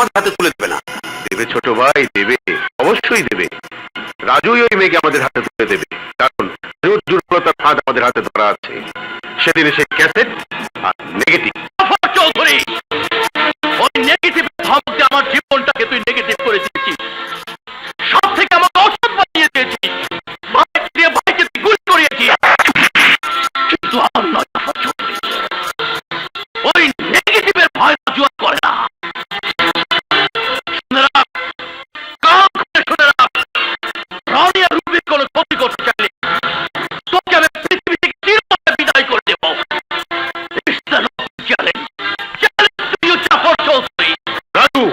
আমাদের হাতে তুলে দেবে না। দেবে ছোট ভাই, দেবে, অবশ্যই দেবে। রাজুই ওই মেয়েকে আমাদের হাতে তুলে দেবে, কারণ দুর্বলতার ফাঁদ আমাদের হাতে ধরা আছে। সেদিনে সেই ক্যাসেট আর নেগেটিভ। চৌধুরী, ওই নেগেটিভ ভাবতে আমার জীবনটাকে তুই নেগেটিভ করে দিয়েছিস, সব থেকে আমাকে অসৎ বানিয়ে দিয়েছিস, ভাইকে দিয়ে ভাইকে তুই গুলি করিয়েছিস। কিন্তু আর নয় চৌধুরী, ওই নেগেটিভের ভয় রাজু আর করে না। শুনে রাখ, কান খুলে শুনে রাখ, রনি আর রুবির কোনো ক্ষতি করতে চাইলে তোকে আমি পৃথিবী থেকে চিরতরে বিদায় করে দেব। Challenge, challenge to you Zafar Chowdhury. Raju,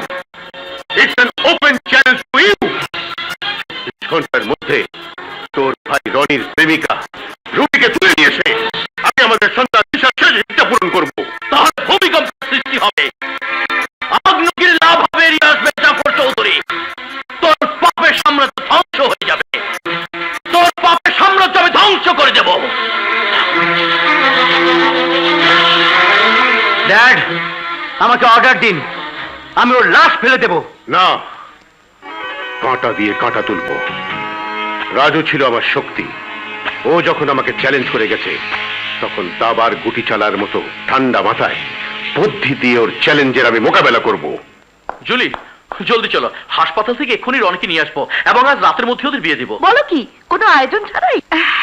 it's an open challenge to you. ঘন্টার মধ্যে তোর ভাই রনির প্রেমিকা রুবিকে তুলে নিয়ে এসে আমি আমাদের সন্তান শেষ ইচ্ছা পূরণ করবো। তাহলে ভূমিকম্পের সৃষ্টি হবে, আগ্নেয়গিরি লাভ হবে, এড়িয়ে আসবে জাফর চৌধুরী। তোর পাপের সাম্রাজ্য ধ্বংস হয়ে যাবে, তোর পাপের সাম্রাজ্য আমি ধ্বংস করে দেব। ড্যাড, আমাকে অর্ডার দিন, আমি ওর লাশ ফেলে দেব। না, কাঁটা দিয়ে কাঁটা তুলবো। রাজু ছিল আমার শক্তি। ও যখন আমাকে চ্যালেঞ্জ করে গেছে, তখন দাবার গুটি চালার মতো ঠান্ডা মাথায় বুদ্ধি দিয়ে ওর চ্যালেঞ্জের আমি মোকাবেলা করব। জুলি, জলদি চলো, হাসপাতাল থেকে এক্ষুনি রনিকে নিয়ে আসবো এবং আজ রাতের মধ্যে ওদের বিয়ে দিব। বলো কি, কোনো আয়োজন ছাড়াই?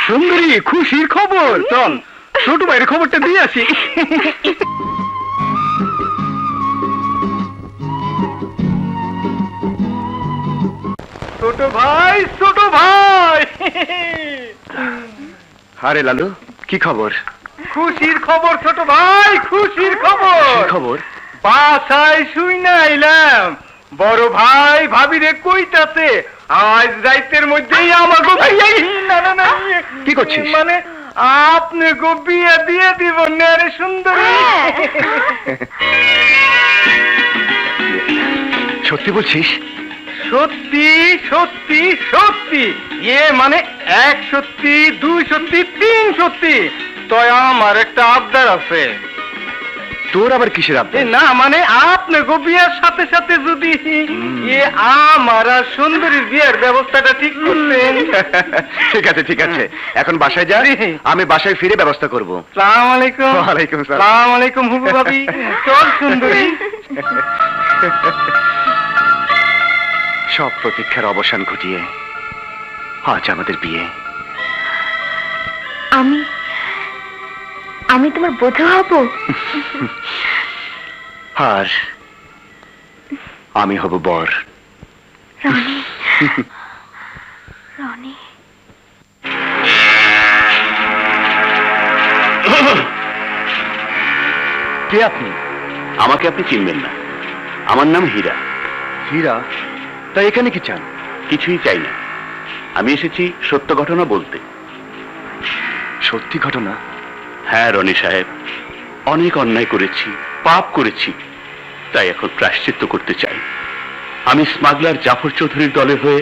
সুন্দরী, খুশির খবর। চল ছোট ভাইয়ের খবরটা দিয়ে আসি। ছোট ভাই, ছোট ভাই। আরে লালু, কি খবর? খুশির খবর ছোট ভাই, খুশির খবর। খবর? বাসায় শুই না এলাম, বড় ভাই ভাবি রে কইতাছে আজ রাইতের মধ্যেই আমাকে না না না। কি করছিস? মানে আপনি গো বিয়ে দিয়ে দিব না রে সুন্দরী। সত্যি বলছিস? সত্যি সত্যি সত্যি, এ মানে এক সত্যি, দুই সত্যি, তিন সত্যি। তো আমার একটা আবদার আছে। তোর আবার কিসের আবদার? না মানে আপনি গো বিয়ের সাথে সাথে যদি এ আমার আর সুন্দরীর বিয়ের ব্যবস্থাটা ঠিক করতেন। ঠিক আছে, ঠিক আছে, এখন বাসায় যা, আমি বাসায় ফিরে ব্যবস্থা করব। সালাম আলাইকুম। ওয়ালাইকুম সালাম। সালাম আলাইকুম হুবু ভাবি। চল সুন্দরী। সব প্রতীক্ষার অবসান ঘটিয়ে আজ আমাদের বিয়ে। আমি তোমার বধূ হব? আর আমি হব বর। রনি, রনি। কে আপনি? আমাকে আপনি চিনবেন না, আমার নাম হীরা। হীরা? তাই এখানে কি চান? কিছুই চাই না, আমি এসেছি সত্য ঘটনা বলতে। সত্যি ঘটনা? হ্যাঁ রনি সাহেব, অনেক অন্যায় করেছি, পাপ করেছি, তাই এখন প্রায়শ্চিত্ত করতে চাই। আমি স্মাগলার জাফর চৌধুরীর দলের হয়ে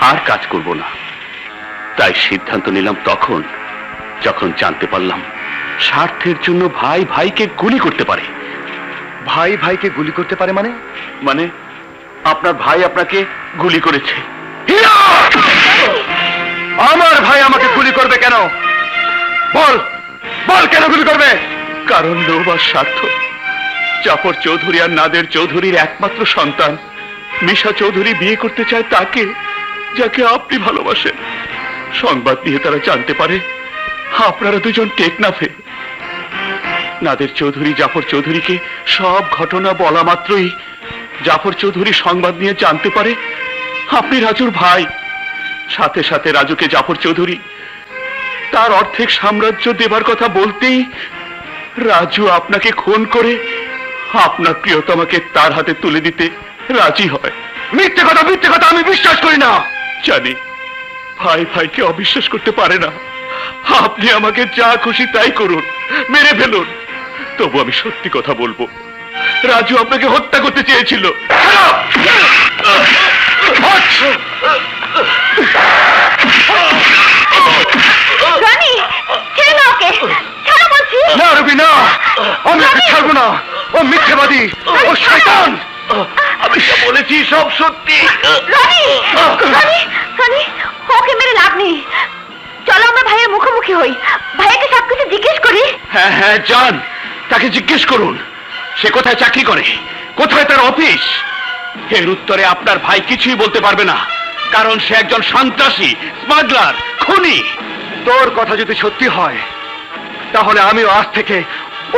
আর কাজ করব না। তাই সিদ্ধান্ত নিলাম তখন যখন জানতে পারলাম স্বার্থের জন্য ভাই ভাইকে গুলি করতে পারে। ভাই ভাইকে গুলি করতে পারে মানে? মানে আপনার ভাই আপনাকে গুলি করেছে। আমার ভাই আমাকে গুলি করবে কেন? বল, বল কেন গুলি করবে? কারণ লোভ আর স্বার্থ। জাফর চৌধুরী আর নাদের চৌধুরীর একমাত্র সন্তান মিশা চৌধুরী বিয়ে করতে চায় তাকে, যাকে আপনি ভালোবাসেন। সংবাদ নিয়ে তারা জানতে পারে আপনারা দুজন টেকনাফে। নাদের চৌধুরী জাফর চৌধুরীকে সব ঘটনা বলা মাত্রই জাফর চৌধুরী সংবাদ নিয়ে জানতে পারে আপনি রাজুর ভাই। সাথে সাথে রাজুকে জাফর চৌধুরী তার অর্ধেক সাম্রাজ্য দেবার কথা বলতেই রাজু আপনাকে খুন করে আপনার প্রিয়তমাকে তার হাতে তুলে দিতে রাজি হয়। মিথ্যে কথা, মিথ্যে কথা, আমি বিশ্বাস করি না। জানি ভাই ভাইকে অবিশ্বাস করতে পারে না। আপনি আমাকে যা খুশি তাই করুন, মেরে ফেলুন, তবু আমি সত্যি কথা বলবো। রাজু আপনাকে হত্যা করতে চেয়েছিল। রনি, ছেড়ে দাও ওকে, ছাড়ো বলছি। না রবি, না, আমি ওকে ছাড়বো না। ও মিথ্যাবাদী, ও শয়তান। আমি বলেছি সব সত্যি। রনি রনি রনি ওকে মেরে লাভ নেই, চলো আমরা ভাইয়ের মুখোমুখি হই, ভাইয়াকে সবকিছু জিজ্ঞেস করি। হ্যাঁ হ্যাঁ যান, তাকে জিজ্ঞেস করুন সে কোথায় চাকরি করে, কোথায় তার অফিস। এর উত্তরে আপনার ভাই কিছুই বলতে পারবে না, কারণ সে একজন সন্ত্রাসী, স্মাগলার, খুনি। তোর কথা যদি সত্যি হয় তাহলে আমিও আজ থেকে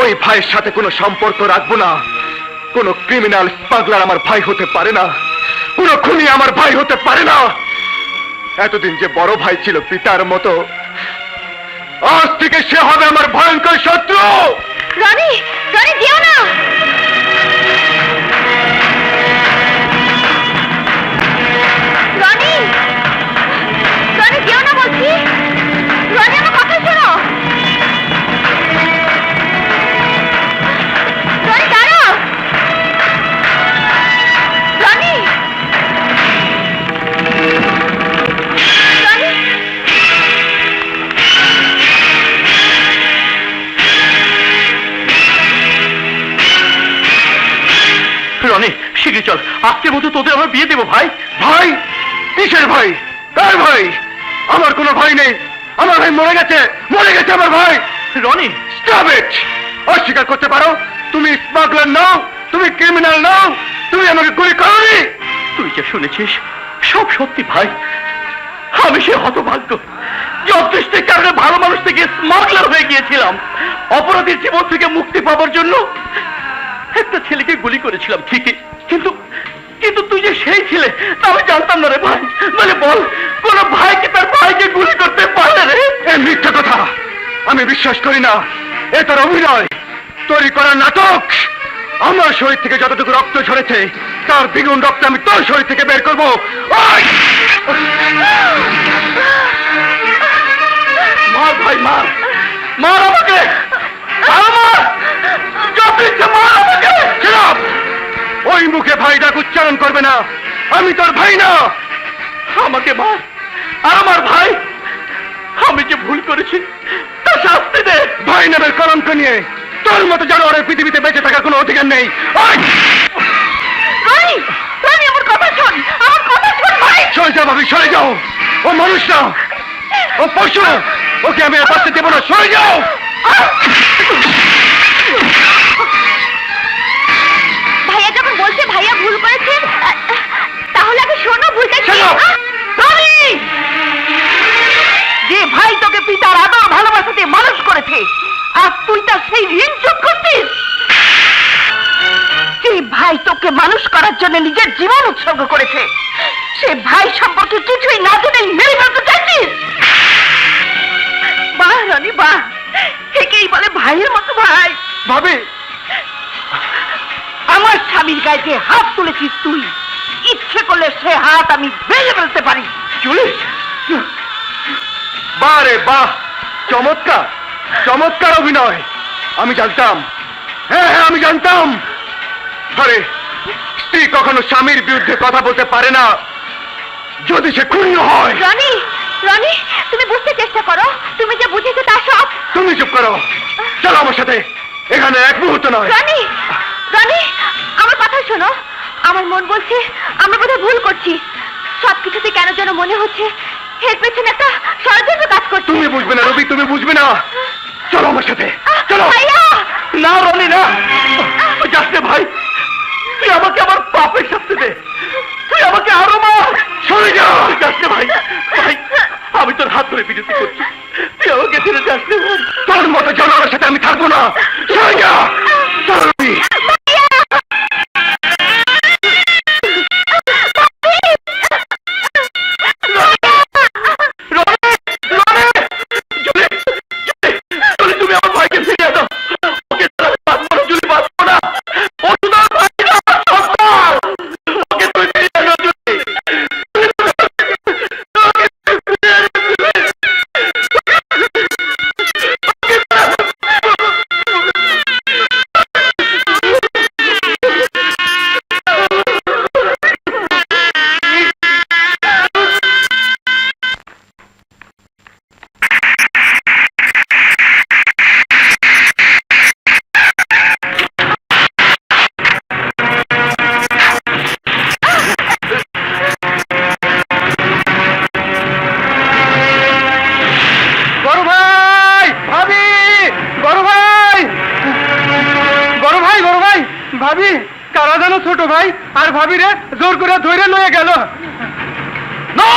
ওই ভাইয়ের সাথে কোনো সম্পর্ক রাখবো না। কোনো ক্রিমিনাল স্মাগলার আমার ভাই হতে পারে না, কোনো খুনি আমার ভাই হতে পারে না। এতদিন যে বড় ভাই ছিল পিতার মতো, আজ থেকে সে হবে আমার ভয়ঙ্কর শত্রু। রনি রনি যেও না। রনি রনি যেও না বলছি, রনি আমার কথা শোনো। রনি দাঁড়াও। রনি রনি রনি শিগগির চল, আজকের মতো তোদের আমরা বিয়ে দেবো। ভাই ভাই? কিসের ভাই? কার ভাই? আমার কোনো ভাই নেই, আমার ভাই মরে গেছে, মরে গেছে আমার ভাই। Roni stop it! অস্বীকার করতে পারো তুমি স্মাগলার নাও, তুমি ক্রিমিনাল নাও, তুমি আমাকে গুলি করোনি। তুই যা শুনেছিস সব সত্যি ভাই। আমি সে হতভাগ্য যে অদৃষ্টের কারণে ভালো মানুষ থেকে স্মাগলার হয়ে গিয়েছিলাম। অপরাধীর জীবন থেকে মুক্তি পাওয়ার জন্য একটা ছেলেকে গুলি করেছিলাম ঠিকই, কিন্তু কিন্তু তুই যে সেই ছেলে তা আমি জানতাম না রে ভাই। মানে বল, কোন ভাইকে তার ভাইকে গুলি করতে পারে রে? এ মিথ্যা কথা, আমি বিশ্বাস করি না। এ তোর অভিনয়, তৈরি করা নাটক। আমার শরীর থেকে যতটুকু রক্ত ঝরেছে তার দ্বিগুণ রক্ত আমি তোর শরীর থেকে বের করবো। ওই! মার ভাই মার, মার আমাকে, আরো মার, যত ইচ্ছে মার আমাকে। Shut up! ওই মুখে ভাই ডাক উচ্চারণ করবে না, আমি তোর ভাই না। আমাকে মার, আর আমার ভাই, আমি যে ভুল করেছি তা শাস্তি দে। ভাই নামের কলঙ্ক নিয়ে তোর মতো জানোয়ারের পৃথিবীতে বেঁচে থাকার কোনো অধিকার নেই। ওই! রনি রনি আমার কথা শোন, আমার কথা শোন ভাই। সরে যাও ভাবি, সরে যাও। ও মানুষ না, ও পশু, ওকে আমি আর বাঁচতে দেবো না। সরে যাও। ভাইয়া যখন বলছে ভাইয়া ভুল করেছে, তাহলে আগে শোনো ভুলটা কি। Shut up! রনি, যে ভাই তোকে পিতার আদর ভালোবাসাতে মানুষ করেছে, আর তুই তার সেই ঋণ শোধ করছিস। যে ভাই তোকে মানুষ করার জন্য নিজের জীবন উৎসর্গ করেছে, সে ভাই সম্পর্কে কিছুই না জেনে মেরে ফেলতে চাইছিস। বাহ রনি বাহ, একেই বলে ভাইয়ের মতো ভাই। ভাবি, আমার স্বামীর গায়ে যে হাত তুলেছিস তুই, ইচ্ছে করলে সে হাত আমি ভেঙে ফেলতে পারি। চুলিস? বাহ রে বাহ, চমৎকার, চমৎকার অভিনয়। আমি জানতাম, হ্যাঁ হ্যাঁ আমি জানতাম। আরে স্ত্রী কখনো স্বামীর বিরুদ্ধে কথা বলতে পারে না যদি সে খুনি হয়। রনি রনি, তুমি বুঝতে চেষ্টা করো, তুমি যে বুঝেছো তা সব। তুমি চুপ করো, চলো আমার সাথে, এখানে এক মুহূর্ত নয়। রনি রনি, আমার কথা শোনো। আমার মন বলছে আমরা বোধহয় ভুল করছি। সবকিছুতে কেন যেন মনে হচ্ছে এর পেছনে একটা ষড়যন্ত্র কাজ করছে। তুমি বুঝবে না রবি, তুমি বুঝবে না। চলো আমার সাথে, চলো। ভাইয়া, না রনি না, তুই যাস না ভাই, তুই আমাকে আমার পাপের শাস্তি দে, তুই আমাকে আরো মার। সরে যাও। তুই যাস না ভাই, ভাই আমি তোর হাত ধরে বিরতি করছি, তুই আমাকে ছেড়ে যাস না ভাই। তোর মতো জানোয়ারের সাথে আমি থাকবো না। সরে যা। চলো রবি। তুমি আমার ভাইকে ফিরিয়ে দাও, ওকে ছাড়া আমি বাঁচবো না, জুলি বাঁচবো না। ও শুধু আমার ভাই না, সন্তান। ওকে তুমি ফিরিয়ে আনো জুলি। ভাবি কারা যেন ছোট ভাই আর ভাবি রে জোর করে ধরে লয়ে গেল। না